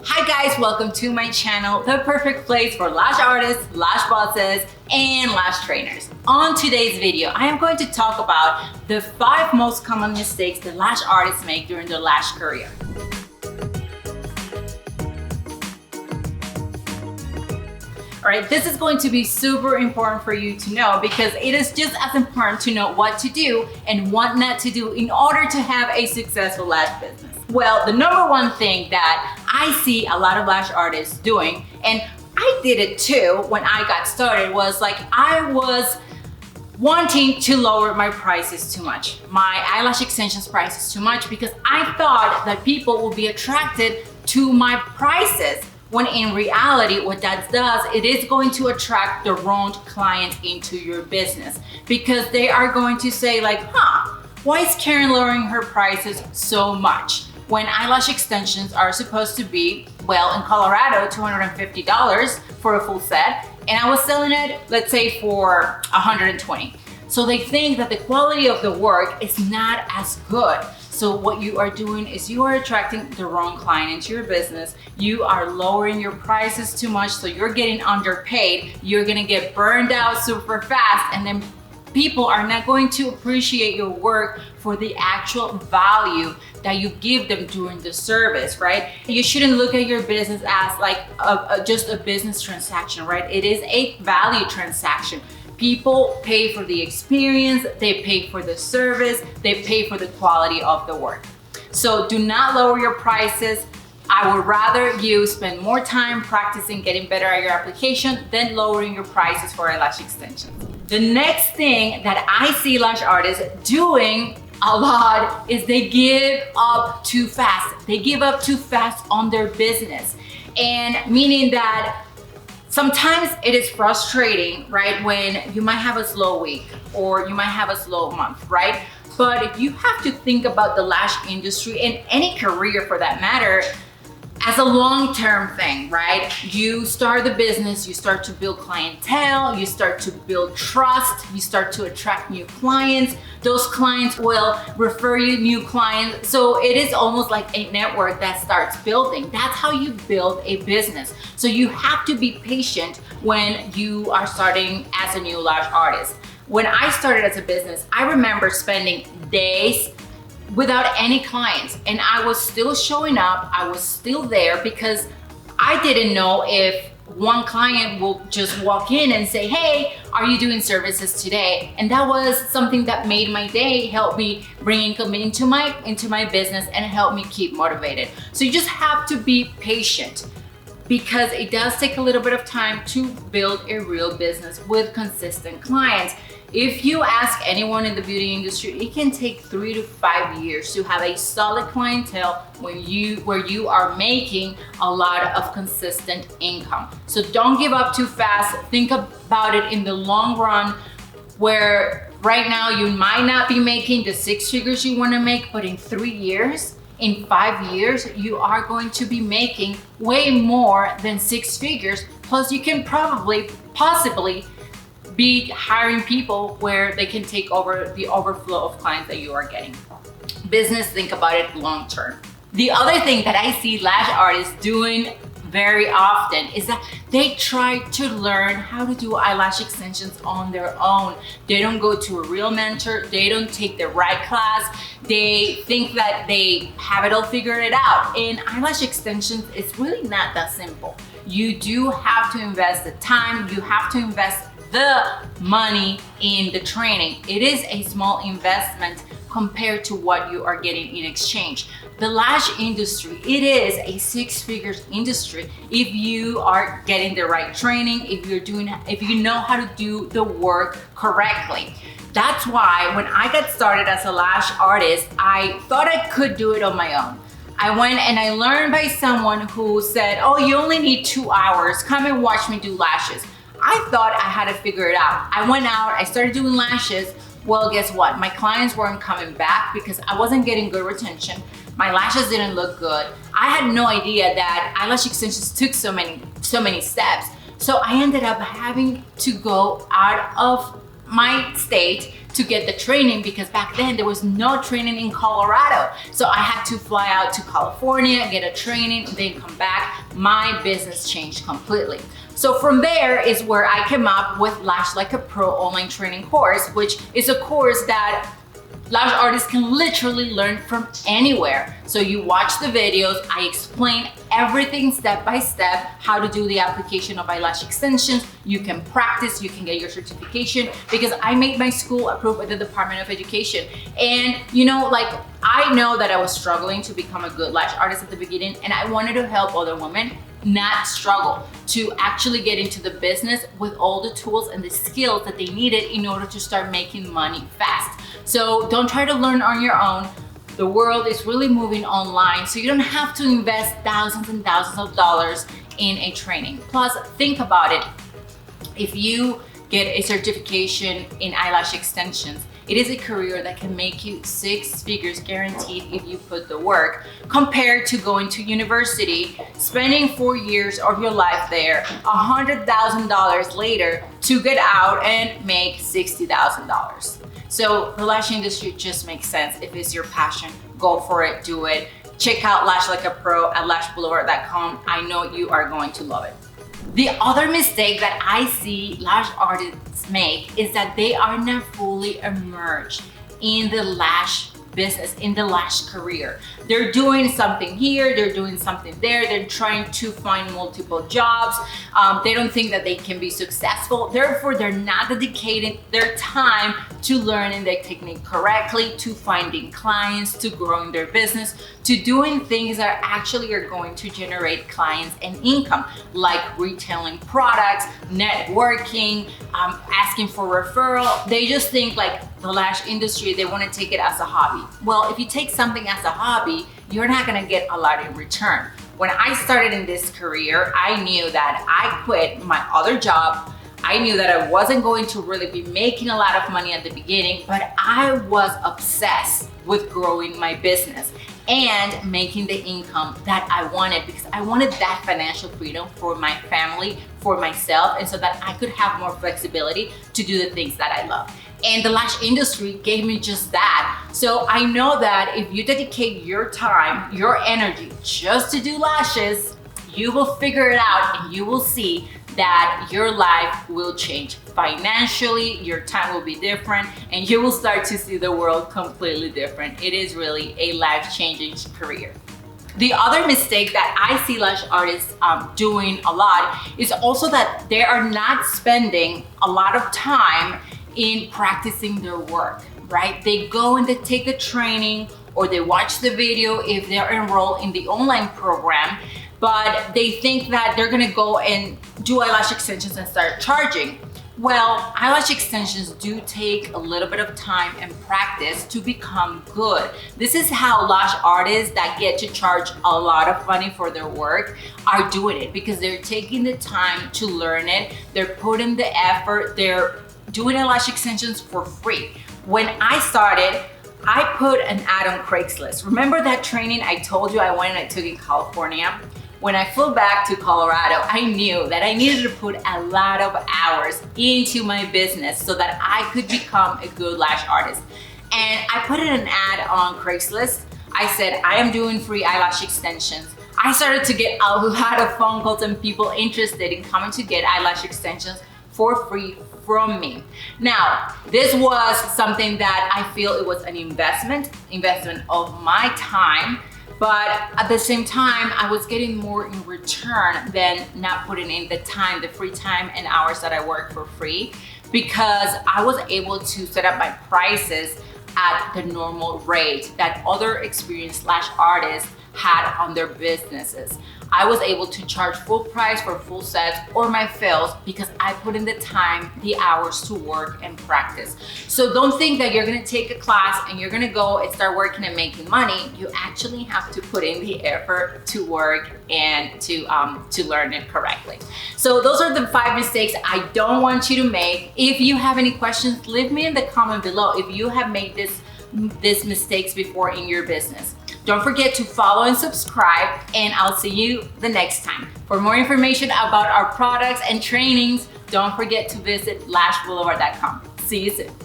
Hi guys, welcome to my channel, the perfect place for lash artists, lash bosses, and lash trainers. On today's video, I am going to talk about the 5 most common mistakes that lash artists make during their lash career. Alright, this is going to be super important for you to know because it is just as important to know what to do and what not to do in order to have a successful lash business. Well, the number one thing that I see a lot of lash artists doing, and I did it too when I got started, was like I was wanting to lower my prices too much, my eyelash extensions prices too much, because I thought that people would be attracted to my prices. When in reality, what that does, it is going to attract the wrong client into your business because they are going to say like, why is Karen lowering her prices so much? When eyelash extensions are supposed to be, well, in Colorado, $250 for a full set, and I was selling it, let's say, for $120. So they think that the quality of the work is not as good. So what you are doing is you are attracting the wrong client into your business. You are lowering your prices too much, so you're getting underpaid. You're gonna get burned out super fast, and then people are not going to appreciate your work for the actual value that you give them during the service, right? You shouldn't look at your business as like just a business transaction, right? It is a value transaction. People pay for the experience, they pay for the service, they pay for the quality of the work. So do not lower your prices. I would rather you spend more time practicing getting better at your application than lowering your prices for eyelash extensions. The next thing that I see lash artists doing a lot is they give up too fast. They give up too fast on their business. And meaning that sometimes it is frustrating, right? When you might have a slow week or you might have a slow month, right? But you have to think about the lash industry and any career for that matter as a long-term thing, right? You start the business, you start to build clientele, you start to build trust, you start to attract new clients. Those clients will refer you new clients. So it is almost like a network that starts building. That's how you build a business. So you have to be patient when you are starting as a new lash artist. When I started as a business, I remember spending days without any clients, and I was still showing up, I was still there because I didn't know if one client will just walk in and say, hey, are you doing services today? And that was something that made my day, helped me bring income into my business, and helped me keep motivated. So you just have to be patient because it does take a little bit of time to build a real business with consistent clients. If you ask anyone in the beauty industry, it can take 3 to 5 years to have a solid clientele where you are making a lot of consistent income. So don't give up too fast. Think about it in the long run, where right now you might not be making the 6 figures you want to make, but in 3 years, in 5 years, you are going to be making way more than 6 figures. Plus you can possibly be hiring people where they can take over the overflow of clients that you are getting. Business, think about it long term. The other thing that I see lash artists doing very often is that they try to learn how to do eyelash extensions on their own. They don't go to a real mentor, they don't take the right class, they think that they have it all figured out. And eyelash extensions is really not that simple. You do have to invest the time, you have to invest the money in the training. It is a small investment compared to what you are getting in exchange. The lash industry, it is a 6 figures industry if you are getting the right training, if you know how to do the work correctly. That's why when I got started as a lash artist, I thought I could do it on my own. I went and I learned by someone who said, oh, you only need 2 hours, come and watch me do lashes. I thought I had to figure it out. I went out, I started doing lashes. Well, guess what? My clients weren't coming back because I wasn't getting good retention. My lashes didn't look good. I had no idea that eyelash extensions took so many steps. So I ended up having to go out of my state to get the training, because back then there was no training in Colorado. So I had to fly out to California, get a training, and then come back. My business changed completely. So from there is where I came up with Lash Like a Pro online training course, which is a course that lash artists can literally learn from anywhere. So you watch the videos, I explain everything step by step, how to do the application of eyelash extensions. You can practice, you can get your certification, because I made my school approved by the Department of Education. And you know, like, I know that I was struggling to become a good lash artist at the beginning, and I wanted to help other women not struggle to actually get into the business with all the tools and the skills that they needed in order to start making money fast. So don't try to learn on your own. The world is really moving online, so you don't have to invest thousands and thousands of dollars in a training. Plus, think about it. If you get a certification in eyelash extensions, it is a career that can make you 6 figures guaranteed if you put the work, compared to going to university, spending 4 years of your life there, $100,000 later to get out and make $60,000. So the lash industry just makes sense. If it's your passion, go for it, do it. Check out Lash Like a Pro at lashblvd.com. I know you are going to love it. The other mistake that I see lash artists make is that they are not fully immersed in the lash business, in the lash career. They're doing something here, they're doing something there, they're trying to find multiple jobs. They don't think that they can be successful. Therefore, they're not dedicating their time to learning the technique correctly, to finding clients, to growing their business, to doing things that actually are going to generate clients and income, like retailing products, networking, asking for referral. They just think like the lash industry, they want to take it as a hobby. Well, if you take something as a hobby, you're not going to get a lot in return. When I started in this career, I knew that I quit my other job. I knew that I wasn't going to really be making a lot of money at the beginning, but I was obsessed with growing my business and making the income that I wanted, because I wanted that financial freedom for my family, for myself, and so that I could have more flexibility to do the things that I love. And the lash industry gave me just that. So I know that if you dedicate your time, your energy just to do lashes, you will figure it out and you will see that your life will change financially, your time will be different, and you will start to see the world completely different. It is really a life-changing career. The other mistake that I see lash artists doing a lot is also that they are not spending a lot of time in practicing their work, right? They go and they take the training, or they watch the video if they're enrolled in the online program, but they think that they're gonna go and do eyelash extensions and start charging. Well, eyelash extensions do take a little bit of time and practice to become good. This is how lash artists that get to charge a lot of money for their work are doing it, because they're taking the time to learn it, they're putting the effort, they're doing eyelash extensions for free. When I started, I put an ad on Craigslist. Remember that training I told you I went and I took in California? When I flew back to Colorado, I knew that I needed to put a lot of hours into my business so that I could become a good lash artist. And I put in an ad on Craigslist. I said, I am doing free eyelash extensions. I started to get a lot of phone calls and people interested in coming to get eyelash extensions for free from me. Now, this was something that I feel it was an investment of my time, but at the same time, I was getting more in return than not putting in the time, the free time and hours that I work for free, because I was able to set up my prices at the normal rate that other experienced lash artists had on their businesses. I was able to charge full price for full sets or my fills because I put in the time, the hours to work and practice. So don't think that you're gonna take a class and you're gonna go and start working and making money. You actually have to put in the effort to work and to learn it correctly. So those are the 5 mistakes I don't want you to make. If you have any questions, leave me in the comment below if you have made these mistakes before in your business. Don't forget to follow and subscribe, and I'll see you the next time. For more information about our products and trainings, don't forget to visit lashblvd.com. See you soon.